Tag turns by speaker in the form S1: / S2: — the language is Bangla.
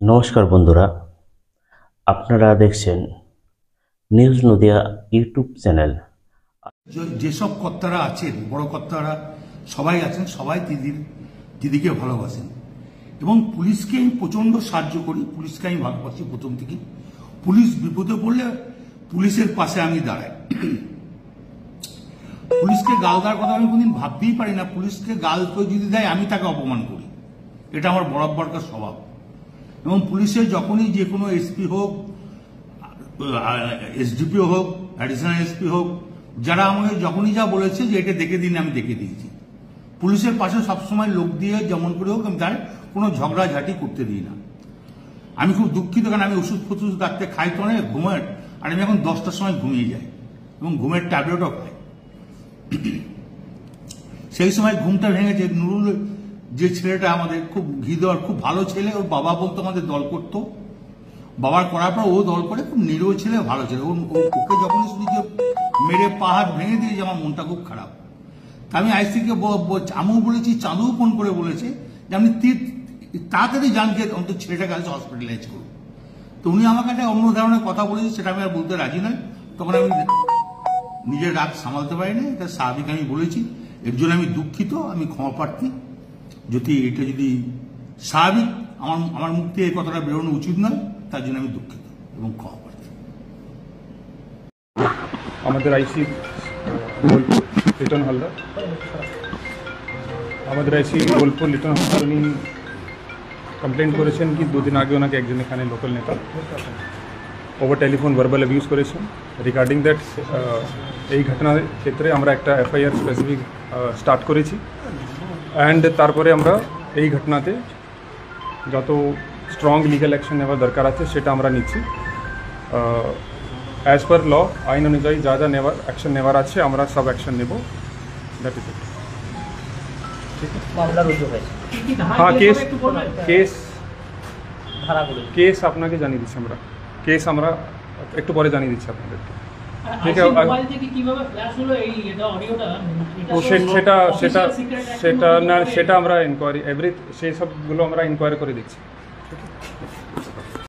S1: নমস্কার বন্ধুরা, আপনারা দেখছেন নিউজ নদিয়া ইউটিউব চ্যানেল।
S2: যেসব কর্তারা আছেন, বড় কর্তারা সবাই আছেন, সবাই দিদিকে ভালোবাসেন এবং পুলিশকে আমি প্রচন্ড সাহায্য করি। পুলিশকে আমি ভালোবাসি প্রথম থেকে। পুলিশ বিপদে পড়লে পুলিশের পাশে আমি দাঁড়াই। পুলিশকে গাল দেওয়ার কথা আমি কোনদিন ভাবতেই পারি না। পুলিশকে গাল কেউ যদি দেয় আমি তাকে অপমান করি, এটা আমার বরাবরকার স্বভাব। এবং পুলিশের যখনই যে কোনো এসপি হোক, এসডিপিও হোক, অ্যাডিশনাল এসপি হোক, যারা আমাকে যখনই যা বলেছে যে এটা দেখে দিন, আমি দেখে দিয়েছি। পুলিশের পাশে সবসময় লোক দিয়ে যেমন করে হোক আমি তার কোনো ঝগড়াঝাটি করতে দিই না। আমি খুব দুঃখিত, কারণ আমি ওষুধ ফষুধ ডাকতে খাই তো অনেক ঘুমের, আর আমি এখন 10টার সময় ঘুমিয়ে যাই এবং ঘুমের ট্যাবলেটও খাই। সেই সময় ঘুমটা ভেঙেছে। নুরুল যে ছেলেটা আমাদের খুব ঘি দেওয়ার খুব ভালো ছেলে, ওর বাবা বলতো আমাদের দল করতো, বাবার করার পর ও দল করে, খুব নিরীহ ছেলে, ভালো ছেলে। ওকে যখনই শুনি যে মেরে পাহাড় ভেঙে দিয়েছে, আমার মনটা খুব খারাপ। আমি আইসিকে আমিও বলেছি, চাঁদুও ফোন করে বলেছে যে আপনি তাড়াতাড়ি যান, যে অন্তত ছেলেটাকে আজ হসপিটালাইজ করুন। তো উনি আমাকে একটা অন্য ধরনের কথা বলেছে, সেটা আমি আর বলতে রাজি নয়। তখন আমি নিজের রাগ সামালতে পারিনি, এটা স্বাভাবিক আমি বলেছি। এর জন্য আমি দুঃখিত, আমি ক্ষমা প্রার্থী। এটা যদি স্বাভাবিক আমার মুখ থেকে এই কথাটা বেরোনো উচিত নয়, তার জন্য আমি দুঃখিত এবং ক্ষমা প্রার্থী।
S3: আমাদের আইসি বোলপুর লিটন হালদার, লিটন হালদার উনি কমপ্লেন করেছেন কি 2 দিন আগে ওনাকে একজন এখানে লোকাল নেতা ওভার টেলিফোন ভার্বাল অ্যাবিউজ করেছেন। রিগার্ডিং দ্যাট এই ঘটনার ক্ষেত্রে আমরা একটা এফআইআর স্পেসিফিক স্টার্ট করেছি। অ্যান্ড তারপরে আমরা এই ঘটনাতে যত স্ট্রং লিগ্যাল অ্যাকশন নেওয়ার দরকার আছে সেটা আমরা নিচ্ছি। অ্যাজ পার ল, আইন অনুযায়ী যা যা অ্যাকশন নেওয়ার আছে আমরা সব অ্যাকশন নেব। That is it. ঠিক আছে, হ্যাঁ, কেস আপনাকে জানিয়ে দিচ্ছি আমরা। কেস আমরা একটু পরে জানিয়ে দিচ্ছি আপনাদেরকে। ঠিক আছে, সেটা আমরা ইনকোয়ারি সেই সবগুলো আমরা ইনকোয়ারি করে দিচ্ছি।